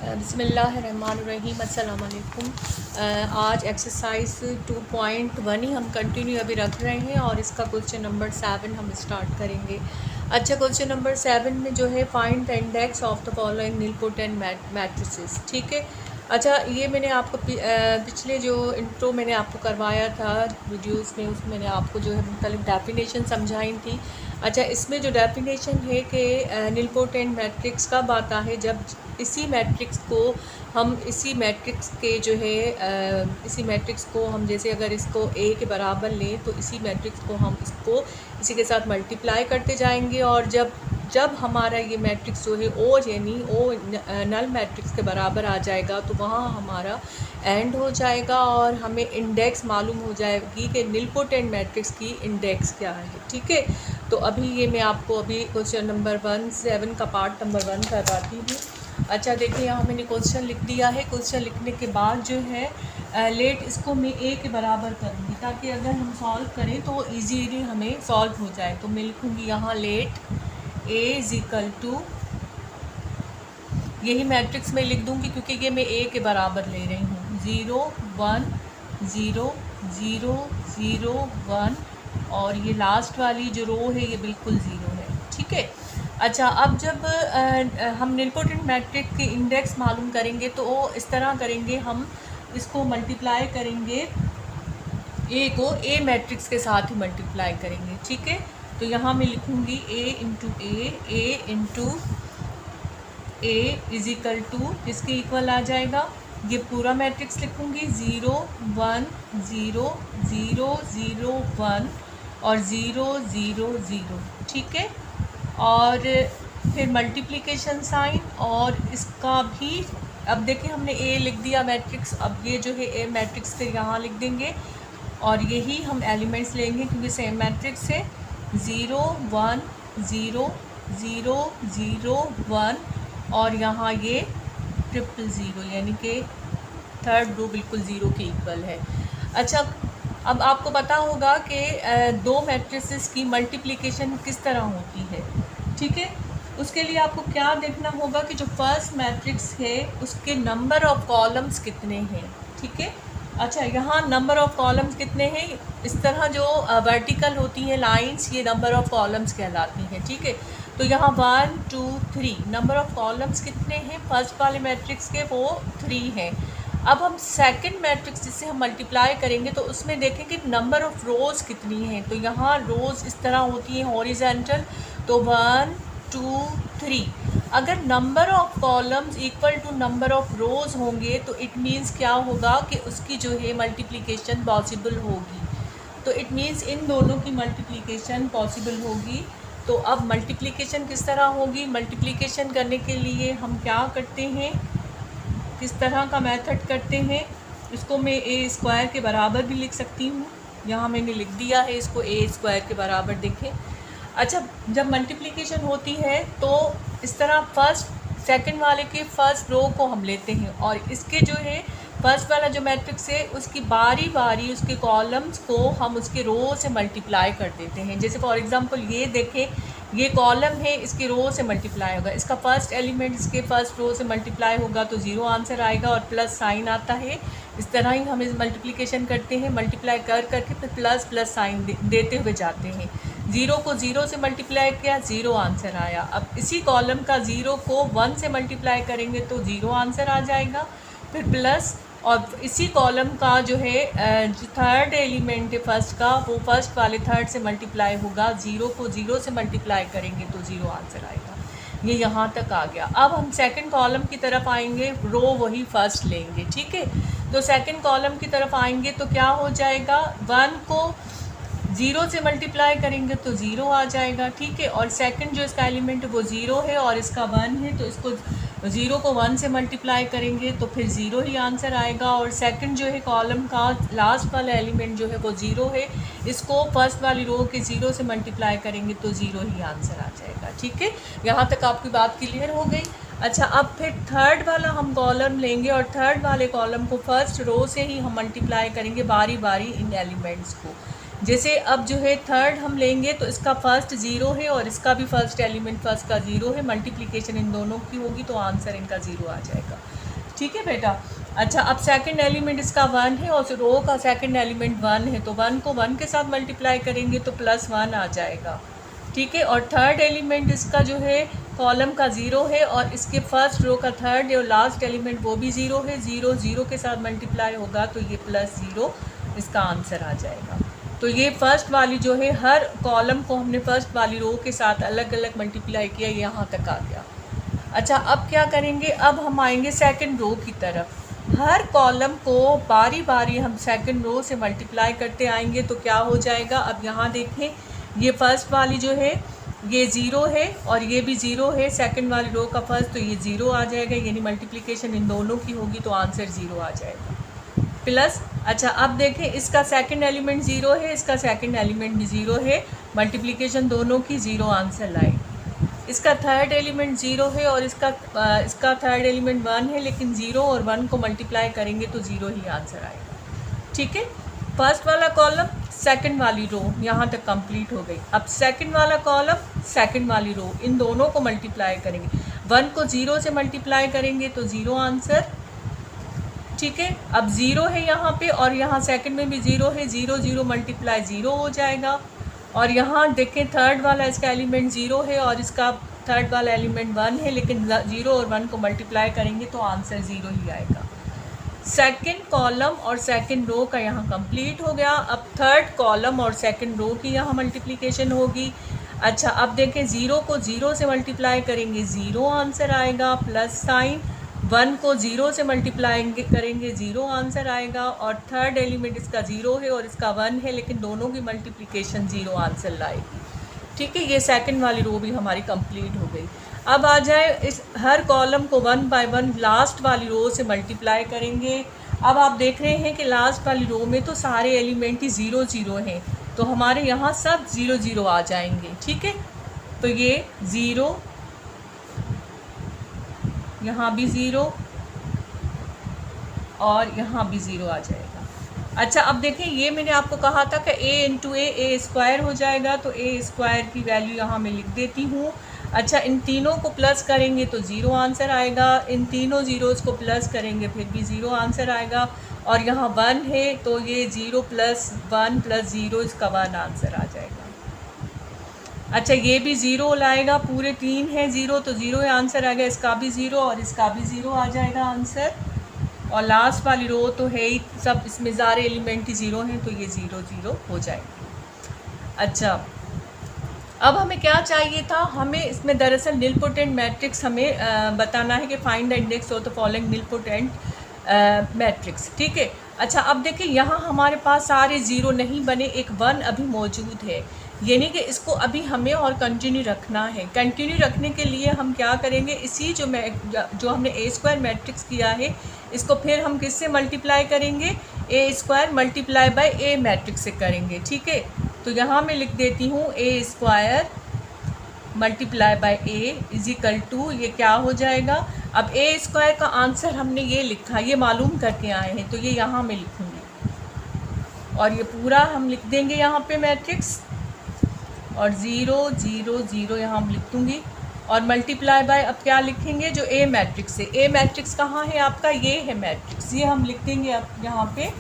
बिस्मिल्लाहिर्रहमानिर्रहीम अस्सलाम वालेकुम। आज एक्सरसाइज 2.1 ही हम कंटिन्यू अभी रख रहे हैं और इसका क्वेश्चन नंबर 7 हम स्टार्ट करेंगे। अच्छा, क्वेश्चन नंबर 7 में जो है find the index of the following nilpotent matrices. ठीक है। अच्छा, ये मैंने आपको पिछले जो इंट्रो मैंने आपको करवाया था वीडियोस में, उसमें मैंने आपको जो है मुख्तलिफ डेफिनेशन समझाई थी। अच्छा, इसमें जो डेफिनेशन है कि निलपोटेंट मैट्रिक्स कब आता है, जब इसी मैट्रिक्स को हम इसी मैट्रिक्स के जो है इसी मैट्रिक्स को हम जैसे अगर इसको ए के बराबर लें तो इसी मैट्रिक्स को हम इसको इसी के साथ मल्टीप्लाई करते जाएंगे, और जब जब हमारा ये मैट्रिक्स जो है ओ यानी ओ नल मैट्रिक्स के बराबर आ जाएगा तो वहाँ हमारा एंड हो जाएगा और हमें इंडेक्स मालूम हो जाएगी कि निलपोटेंट मैट्रिक्स की इंडेक्स क्या है। ठीक है। तो अभी ये मैं आपको अभी क्वेश्चन नंबर 7 का पार्ट नंबर 1 करवाती हूँ। अच्छा, देखिए यहाँ मैंने क्वेश्चन लिख दिया है। क्वेश्चन लिखने के बाद जो है लेट इसको मैं ए के बराबर करूँगी ताकि अगर हम सॉल्व करें तो इजीली हमें सॉल्व हो जाए। तो मैं लिखूँगी यहाँ let A is equal to, यही मैट्रिक्स में लिख दूँगी क्योंकि ये मैं ए के बराबर ले रही हूँ, 0 1 0 0 0 1, और ये लास्ट वाली जो रो है ये बिल्कुल 0 है। ठीक है। अच्छा, अब जब हम निलपोटेंट मैट्रिक्स के इंडेक्स मालूम करेंगे तो इस तरह करेंगे, हम इसको मल्टीप्लाई करेंगे, ए को ए मैट्रिक्स के साथ ही मल्टीप्लाई करेंगे। ठीक है। तो यहाँ मैं लिखूँगी A into A is equal to, इसके इक्वल आ जाएगा, ये पूरा मैट्रिक्स लिखूँगी 0 1 0 0 0 1 और 0 0 0। ठीक है। और फिर मल्टीप्लिकेशन साइन, और इसका भी अब देखिए हमने ए लिख दिया मैट्रिक्स, अब ये जो है ए मैट्रिक्स फिर यहाँ लिख देंगे और यही हम एलिमेंट्स लेंगे क्योंकि सेम मैट्रिक्स है, 0 1 0 0 0 1 और यहाँ ये 000 यानी कि थर्ड रो बिल्कुल 0 के इक्वल है। अच्छा, अब आपको पता होगा कि दो मैट्रिसेस की मल्टीप्लिकेशन किस तरह होती है। ठीक है। उसके लिए आपको क्या देखना होगा कि जो फर्स्ट मैट्रिक्स है उसके नंबर ऑफ़ कॉलम्स कितने हैं। ठीक है। अच्छा, यहाँ नंबर ऑफ़ कॉलम्स कितने हैं, इस तरह जो वर्टिकल होती हैं लाइंस, ये नंबर ऑफ़ कॉलम्स कहलाती हैं। ठीक है। तो यहाँ 1 2 3 नंबर ऑफ़ कॉलम्स कितने हैं फर्स्ट वाले मैट्रिक्स के, वो 3 हैं। अब हम सेकंड मैट्रिक्स जिससे हम मल्टीप्लाई करेंगे तो उसमें देखेंगे नंबर ऑफ़ रोज़ कितनी हैं। तो यहाँ रोज़ इस तरह होती हैं हॉरिजॉन्टल, तो 1 2 3। अगर number of columns equal to number of rows होंगे तो इट मीन्स क्या होगा कि उसकी जो है मल्टीप्लिकेशन पॉसिबल होगी। तो इट मीन्स इन दोनों की मल्टीप्लिकेशन पॉसिबल होगी। तो अब मल्टीप्लिकेशन किस तरह होगी, मल्टीप्लिकेशन करने के लिए हम क्या करते हैं, किस तरह का मेथड करते हैं, इसको मैं ए स्क्वायर के बराबर भी लिख सकती हूँ। यहाँ मैंने लिख दिया है इसको ए स्क्वायर के बराबर, देखें। अच्छा, जब मल्टीप्लिकेशन होती है तो इस तरह फर्स्ट सेकंड वाले के फर्स्ट रो को हम लेते हैं और इसके जो है फर्स्ट वाला जो मैट्रिक्स है उसकी बारी बारी उसके कॉलम्स को हम उसके रो से मल्टीप्लाई कर देते हैं। जैसे फॉर एग्जांपल ये देखें, ये कॉलम है, इसके रो से मल्टीप्लाई होगा, इसका फर्स्ट एलिमेंट इसके फर्स्ट रो से मल्टीप्लाई होगा तो 0 आंसर आएगा और प्लस साइन आता है। इस तरह ही हम इस मल्टीप्लिकेशन करते हैं, मल्टीप्लाई कर करके फिर प्लस प्लस साइन देते हुए जाते हैं। 0 को 0 से मल्टीप्लाई किया, 0 आंसर आया। अब इसी कॉलम का 0 को 1 से मल्टीप्लाई करेंगे तो 0 आंसर आ जाएगा, फिर प्लस, और इसी कॉलम का जो है जो थर्ड एलिमेंट है फर्स्ट का, वो फर्स्ट वाले थर्ड से मल्टीप्लाई होगा, 0 को 0 से मल्टीप्लाई करेंगे तो 0 आंसर आएगा। ये यहाँ तक आ गया। अब हम सेकंड कॉलम की तरफ आएंगे, रो वही फर्स्ट लेंगे। ठीक है। तो सेकंड कॉलम की तरफ आएंगे तो क्या हो जाएगा, 1 को 0 से मल्टीप्लाई करेंगे तो 0 आ जाएगा। ठीक है। और सेकंड जो इसका एलिमेंट है वो 0 है और इसका 1 है, तो इसको 0 को 1 से मल्टीप्लाई करेंगे तो फिर 0 ही आंसर आएगा। और सेकंड जो है कॉलम का लास्ट वाला एलिमेंट जो है वो 0 है, इसको फर्स्ट वाली रो के 0 से मल्टीप्लाई करेंगे तो 0 ही आंसर आ जाएगा। ठीक है। यहाँ तक आपकी बात क्लियर हो गई। अच्छा, अब फिर थर्ड वाला हम कॉलम लेंगे और थर्ड वाले कॉलम को फर्स्ट रो से ही हम मल्टीप्लाई करेंगे बारी बारी इन एलिमेंट्स को। जैसे अब जो है थर्ड हम लेंगे तो इसका फर्स्ट ज़ीरो है और इसका भी फर्स्ट एलिमेंट फर्स्ट का ज़ीरो है, मल्टीप्लिकेशन इन दोनों की होगी तो आंसर इनका ज़ीरो आ जाएगा। ठीक है बेटा। अच्छा, अब सेकंड एलिमेंट इसका 1 है और रो का सेकंड एलिमेंट 1 है, तो 1 को 1 के साथ मल्टीप्लाई करेंगे तो +1 आ जाएगा। ठीक है, और थर्ड एलिमेंट इसका जो है कॉलम का 0 है और इसके फर्स्ट रो का थर्ड और लास्ट एलिमेंट वो भी 0 है, 0 0 के साथ मल्टीप्लाई होगा तो ये +0 इसका आंसर आ जाएगा। तो ये फर्स्ट वाली जो है हर कॉलम को हमने फर्स्ट वाली रो के साथ अलग अलग मल्टीप्लाई किया, ये यहाँ तक आ गया। अच्छा, अब क्या करेंगे, अब हम आएंगे सेकंड रो की तरफ। हर कॉलम को बारी बारी हम सेकंड रो से मल्टीप्लाई करते आएंगे तो क्या हो जाएगा। अब यहाँ देखें, ये फर्स्ट वाली जो है ये 0 है और ये भी 0 है, सेकंड वाली रो का फर्स्ट, तो ये 0 आ जाएगा, यानी मल्टीप्लिकेशन इन दोनों की होगी तो आंसर 0 आ जाएगा प्लस। अच्छा, अब देखें, इसका सेकंड एलिमेंट 0 है, इसका सेकंड एलिमेंट भी 0 है, मल्टीप्लिकेशन दोनों की 0 आंसर लाएगी। इसका थर्ड एलिमेंट 0 है और इसका थर्ड एलिमेंट 1 है, लेकिन 0 और 1 को मल्टीप्लाई करेंगे तो 0 ही आंसर आएगा। ठीक है, फर्स्ट वाला कॉलम सेकंड वाली रो यहाँ तक कंप्लीट हो गई। अब सेकंड वाला कॉलम सेकंड वाली रो, इन दोनों को मल्टीप्लाई करेंगे। 1 को 0 से मल्टीप्लाई करेंगे तो 0 आंसर। ठीक है, अब 0 है यहाँ पे और यहाँ सेकंड में भी 0 है, 0 0 मल्टीप्लाई 0 हो जाएगा। और यहाँ देखें, थर्ड वाला इसका एलिमेंट 0 है और इसका थर्ड वाला एलिमेंट 1 है, लेकिन 0 और 1 को मल्टीप्लाई करेंगे तो आंसर 0 ही आएगा। सेकंड कॉलम और सेकंड रो का यहाँ कंप्लीट हो गया। अब थर्ड कॉलम और सेकंड रो की यहाँ मल्टीप्लिकेशन होगी। अच्छा, अब देखें, 0 को 0 से मल्टीप्लाई करेंगे 0 आंसर आएगा, प्लस साइन। 1 को 0 से मल्टीप्लाई करेंगे 0 आंसर आएगा, और थर्ड एलिमेंट इसका 0 है और इसका 1 है, लेकिन दोनों की मल्टीप्लिकेशन 0 आंसर लाएगी। ठीक है, ये सेकंड वाली रो भी हमारी कंप्लीट हो गई। अब आ जाए, इस हर कॉलम को 1 बाय 1 लास्ट वाली रो से मल्टीप्लाई करेंगे। अब आप देख रहे हैं कि लास्ट वाली रो में तो सारे एलिमेंट ही 0 0 हैं, तो हमारे यहाँ सब 0 0 आ जाएंगे। ठीक है, तो ये 0, यहाँ भी 0 और यहाँ भी 0 आ जाएगा। अच्छा, अब देखें, ये मैंने आपको कहा था कि a इंटू ए स्क्वायर हो जाएगा, तो a स्क्वायर की वैल्यू यहाँ मैं लिख देती हूँ। अच्छा, इन तीनों को प्लस करेंगे तो 0 आंसर आएगा, इन तीनों ज़ीरोज़ को प्लस करेंगे फिर भी 0 आंसर आएगा, और यहाँ 1 है तो ये 0 + 1 + 0 इसका 1 आंसर आ जाएगा। अच्छा, ये भी 0 लाएगा, पूरे 3 है 0 तो 0 आंसर आ गया, इसका भी 0 और इसका भी 0 आ जाएगा आंसर। और लास्ट वाली रो तो है ही सब, इसमें सारे एलिमेंट ही 0 हैं तो ये 0 0 हो जाएगी। अच्छा, अब हमें क्या चाहिए था, हमें इसमें दरअसल निलपोटेंट मैट्रिक्स हमें बताना है कि find the index of the following nilpotent matrix. ठीक है, अच्छा, अब देखिए, यहाँ हमारे पास सारे 0 नहीं बने, एक 1 अभी मौजूद है, यानी कि इसको अभी हमें और कंटिन्यू रखना है। कंटिन्यू रखने के लिए हम क्या करेंगे, इसी जो हमने ए स्क्वायर मैट्रिक्स किया है इसको फिर हम किससे मल्टीप्लाई करेंगे, A square multiply by A matrix से करेंगे। ठीक है, तो यहाँ मैं लिख देती हूँ A square multiply by A is equal to, ये क्या हो जाएगा। अब ए स्क्वायर का आंसर हमने ये लिखा, ये मालूम करके आए हैं, तो ये यहाँ मैं लिखूँगी और ये पूरा हम लिख देंगे यहाँ पे मैट्रिक्स, और 0 0 0 यहाँ हम लिख दूँगी, और मल्टीप्लाई बाय अब क्या लिखेंगे, जो ए मैट्रिक्स है। ए मैट्रिक्स कहाँ है आपका, ये है मैट्रिक्स, ये हम लिख देंगे अब यहाँ पे,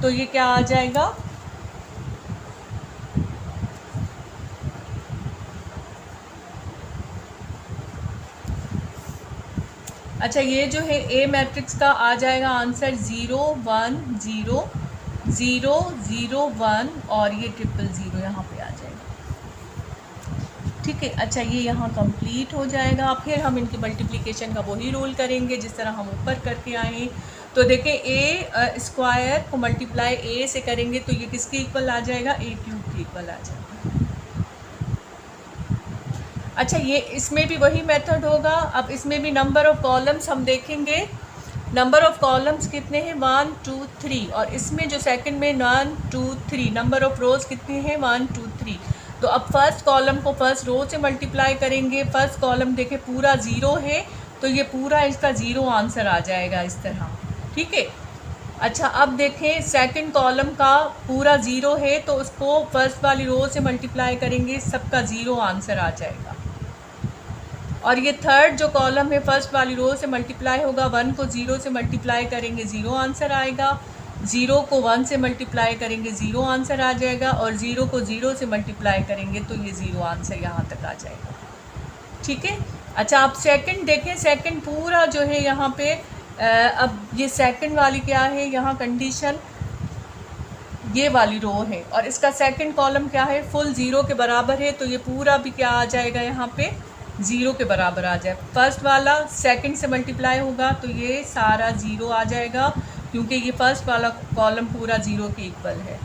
तो ये क्या आ जाएगा, अच्छा, ये जो है ए मैट्रिक्स का आ जाएगा आंसर 0 1 0 0 0 1 और ये 0 0 यहाँ पे आ जाएगा। ठीक है, अच्छा, ये यहाँ कंप्लीट हो जाएगा। फिर हम इनकी मल्टीप्लिकेशन का वही रूल करेंगे जिस तरह हम ऊपर करके आए। तो देखें, ए स्क्वायर को मल्टीप्लाई ए से करेंगे तो ये किसके इक्वल आ जाएगा, a³ के इक्वल आ जाएगा। अच्छा, ये इसमें भी वही मेथड होगा। अब इसमें भी नंबर ऑफ़ कॉलम्स हम देखेंगे, नंबर ऑफ़ कॉलम्स कितने हैं, 1 2 3, और इसमें जो सेकंड में 1 2 3, नंबर ऑफ़ रोज़ कितने हैं, 1 2 3। तो अब फर्स्ट कॉलम को फर्स्ट रो से मल्टीप्लाई करेंगे। फर्स्ट कॉलम देखें पूरा 0 है तो ये पूरा इसका 0 आंसर आ जाएगा इस तरह। ठीक है, अच्छा अब देखें सेकंड कॉलम का पूरा ज़ीरो है तो उसको फर्स्ट वाली रो से मल्टीप्लाई करेंगे, सबका ज़ीरो आंसर आ जाएगा। और ये थर्ड जो कॉलम है फर्स्ट वाली रो से मल्टीप्लाई होगा, 1 को 0 से मल्टीप्लाई करेंगे 0 आंसर आएगा, 0 को 1 से मल्टीप्लाई करेंगे 0 आंसर आ जाएगा, और 0 को 0 से मल्टीप्लाई करेंगे तो ये 0 आंसर यहाँ तक आ जाएगा। ठीक है। अच्छा आप सेकंड देखें, सेकंड पूरा जो है यहाँ पे अब ये सेकंड वाली क्या है, यहाँ कंडीशन ये वाली रो है और इसका सेकंड कॉलम क्या है, फुल 0 के बराबर है, तो ये पूरा भी क्या आ जाएगा, यहाँ पे 0 के बराबर आ जाए। फर्स्ट वाला सेकंड से मल्टीप्लाई होगा तो ये सारा 0 आ जाएगा, क्योंकि ये फर्स्ट वाला कॉलम पूरा 0 के इक्वल है।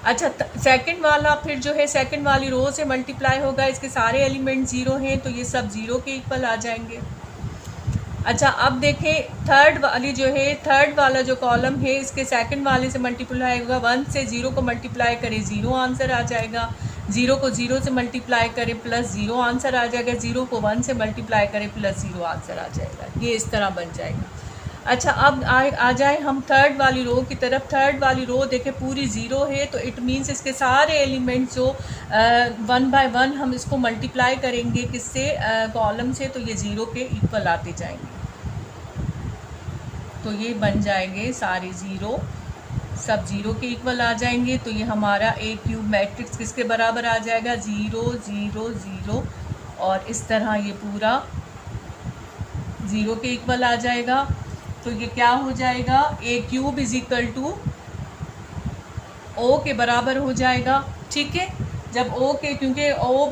अच्छा सेकंड वाला फिर जो है सेकंड वाली रो से मल्टीप्लाई होगा, इसके सारे एलिमेंट 0 हैं तो ये सब 0 के इक्वल आ जाएंगे। अच्छा अब देखें थर्ड वाली जो है, थर्ड वाला जो कॉलम है इसके सेकंड वाले से मल्टीप्लाई होगा, 1 से 0 को मल्टीप्लाई करें 0 आंसर आ जाएगा, 0 को 0 से मल्टीप्लाई करें प्लस 0 आंसर आ जाएगा, 0 को 1 से मल्टीप्लाई करें प्लस 0 आंसर आ जाएगा। ये इस तरह बन जाएगा। अच्छा अब आ जाए हम थर्ड वाली रो की तरफ। थर्ड वाली रो देखें पूरी 0 है तो इट मीन्स इसके सारे एलिमेंट्स जो 1 बाय 1 हम इसको मल्टीप्लाई करेंगे किससे, कॉलम से, तो ये 0 के इक्वल आते जाएंगे, तो ये बन जाएंगे सारे 0, सब 0 के इक्वल आ जाएंगे। तो ये हमारा ए क्यूब मैट्रिक्स किसके बराबर आ जाएगा, 0 0 0, और इस तरह ये पूरा 0 के इक्वल आ जाएगा। तो ये क्या हो जाएगा, A cube is equal to O के बराबर हो जाएगा। ठीक है, जब ओ के, क्योंकि ओ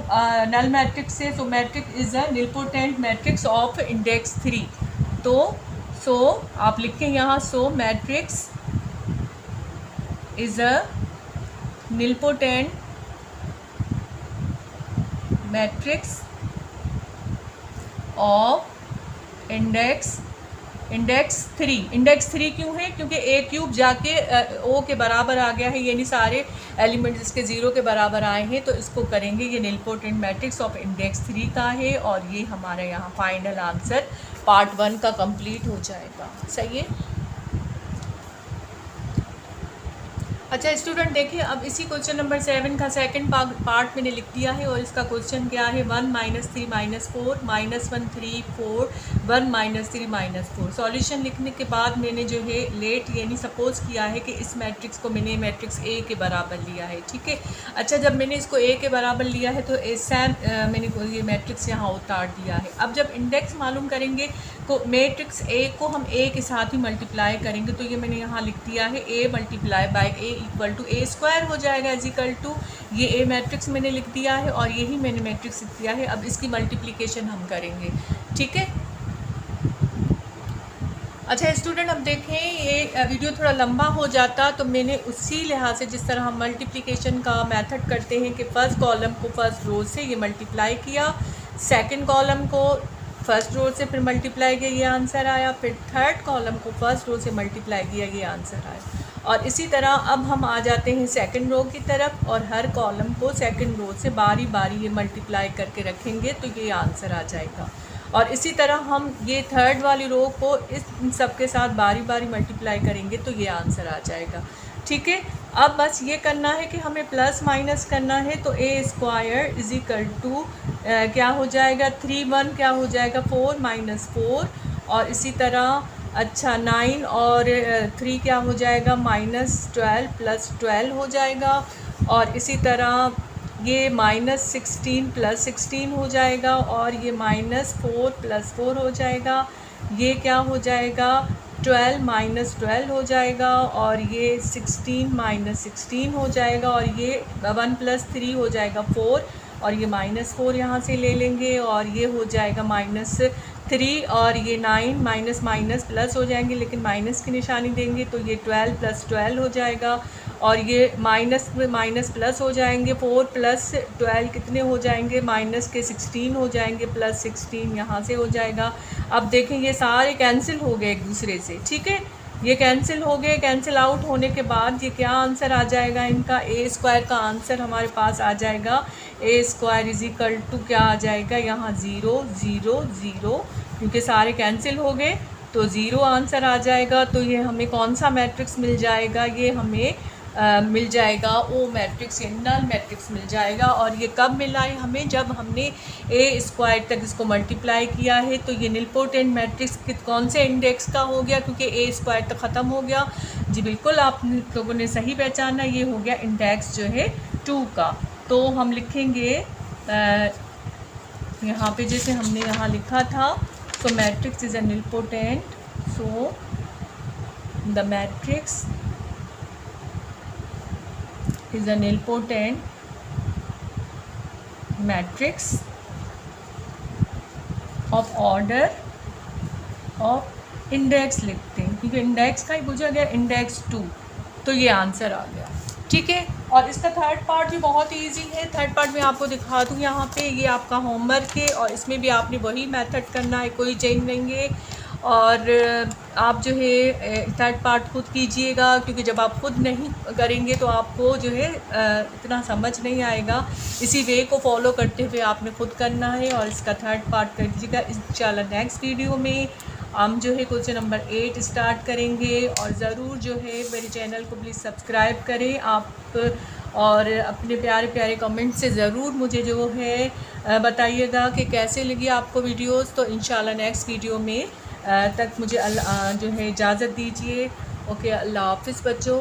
नल मैट्रिक्स है, so matrix is a nilpotent matrix of index 3। तो सो आप लिखें यहाँ, so matrix is a nilpotent matrix of index 3। Index 3 क्यों है, क्योंकि ए क्यूब जाके ओ के बराबर आ गया है, यानी सारे एलिमेंट्स इसके 0 के बराबर आए हैं, तो इसको करेंगे ये निलपोटेंट मैट्रिक्स ऑफ इंडेक्स 3 का है, और ये हमारा यहाँ फाइनल आंसर पार्ट 1 का कंप्लीट हो जाएगा। सही है। अच्छा स्टूडेंट देखिए, अब इसी क्वेश्चन नंबर 7 का सेकंड पार्ट मैंने लिख दिया है, और इसका क्वेश्चन क्या है, 1 - 3 - 4 -1 3 4 1 - 3 - 4। सॉल्यूशन लिखने के बाद मैंने जो है लेट यानी सपोज किया है कि इस मैट्रिक्स को मैंने मैट्रिक्स ए के बराबर लिया है। ठीक है। अच्छा जब मैंने इसको ए के बराबर लिया है तो सेम मैंने ये मैट्रिक्स यहाँ उतार दिया है। अब जब इंडेक्स मालूम करेंगे तो मैट्रिक्स ए को हम ए के साथ ही मल्टीप्लाई करेंगे, तो ये मैंने यहाँ लिख दिया है, A multiply by A equal to A square हो जाएगा, इज इक्वल टू ये ए मैट्रिक्स मैंने लिख दिया है और यही मैंने मैट्रिक्स लिख दिया है। अब इसकी मल्टीप्लिकेशन हम करेंगे। ठीक है। अच्छा स्टूडेंट अब देखें, ये वीडियो थोड़ा लंबा हो जाता तो मैंने उसी लिहाज से, जिस तरह हम मल्टीप्लिकेशन का मेथड करते हैं कि फ़र्स्ट कॉलम को फर्स्ट रो से ये मल्टीप्लाई किया, सेकंड कॉलम को फर्स्ट रो से फिर मल्टीप्लाई किया, ये आंसर आया, फिर थर्ड कॉलम को फर्स्ट रो से मल्टीप्लाई किया, ये आंसर आया। और इसी तरह अब हम आ जाते हैं सेकंड रो की तरफ, और हर कॉलम को सेकंड रो से बारी बारी ये मल्टीप्लाई करके रखेंगे तो ये आंसर आ जाएगा। और इसी तरह हम ये थर्ड वाली रो को इस सब के साथ बारी बारी मल्टीप्लाई करेंगे तो ये आंसर आ जाएगा। ठीक है। अब बस ये करना है कि हमें प्लस माइनस करना है, तो ए स्क्वायर इज इक्वल टू क्या हो जाएगा, 3 1 क्या हो जाएगा, 4 - 4, और इसी तरह अच्छा 9 और 3 क्या हो जाएगा, -12 + 12 हो जाएगा, और इसी तरह ये -16 + 16 हो जाएगा, और ये -4 + 4 हो जाएगा, ये क्या हो जाएगा, 12 - 12 हो जाएगा, और ये 16 - 16 हो जाएगा, और ये 1 + 3 हो जाएगा 4, और ये -4 यहाँ से ले लेंगे, और ये हो जाएगा -3, और ये 9 माइनस माइनस प्लस हो जाएंगे, लेकिन माइनस की निशानी देंगे तो ये 12 + 12 हो जाएगा, और ये माइनस में माइनस प्लस हो जाएंगे, 4 + 12 कितने हो जाएंगे, माइनस के 16 हो जाएंगे, प्लस 16 यहाँ से हो जाएगा। अब देखें ये सारे कैंसिल हो गए एक दूसरे से। ठीक है, ये कैंसिल हो गए। कैंसिल आउट होने के बाद ये क्या आंसर आ जाएगा, इनका ए स्क्वायर का आंसर हमारे पास आ जाएगा। ए स्क्वायर इज इक्वल टू क्या आ जाएगा, यहाँ 0 0 0, क्योंकि सारे कैंसिल हो गए। तो ज़ीरो आंसर आ जाएगा। तो ये हमें कौन सा मैट्रिक्स मिल जाएगा, ये हमें मिल जाएगा ओ मैट्रिक्स या नल मैट्रिक्स मिल जाएगा। और ये कब मिला है हमें, जब हमने ए स्क्वायर तक इसको मल्टीप्लाई किया है। तो ये निलपोटेंट मैट्रिक्स कौन से इंडेक्स का हो गया, क्योंकि ए स्क्वायर तक ख़त्म हो गया। जी बिल्कुल, आप लोगों ने सही पहचाना, ये हो गया इंडेक्स जो है 2 का। तो हम लिखेंगे यहाँ पे जैसे हमने यहाँ लिखा था, so matrix is a nilpotent, so the matrix is a nilpotent matrix of order of index लिखते हैं, क्योंकि इंडेक्स का ही पूछा गया, इंडेक्स 2। तो ये आंसर आ गया, ठीक है। और इसका थर्ड पार्ट भी बहुत इजी है। थर्ड पार्ट में आपको दिखा दूँ यहाँ पे, ये आपका होमवर्क है और इसमें भी आपने वही मेथड करना है, कोई चेंज नहीं है। और आप जो है थर्ड पार्ट खुद कीजिएगा, क्योंकि जब आप खुद नहीं करेंगे तो आपको जो है इतना समझ नहीं आएगा। इसी वे को फॉलो करते हुए आपने खुद करना है और इसका थर्ड पार्ट कर दीजिएगा। इंशाल्लाह नेक्स्ट वीडियो में हम जो है क्वेश्चन नंबर 8 स्टार्ट करेंगे। और ज़रूर जो है मेरे चैनल को प्लीज़ सब्सक्राइब करें आप, और अपने प्यारे प्यारे कमेंट से ज़रूर मुझे जो है बताइएगा कि कैसे लगी आपको वीडियोस। तो इंशाल्लाह नेक्स्ट वीडियो में तक मुझे जो है इजाज़त दीजिए। ओके, अल्लाह हाफ़िज़ बच्चों।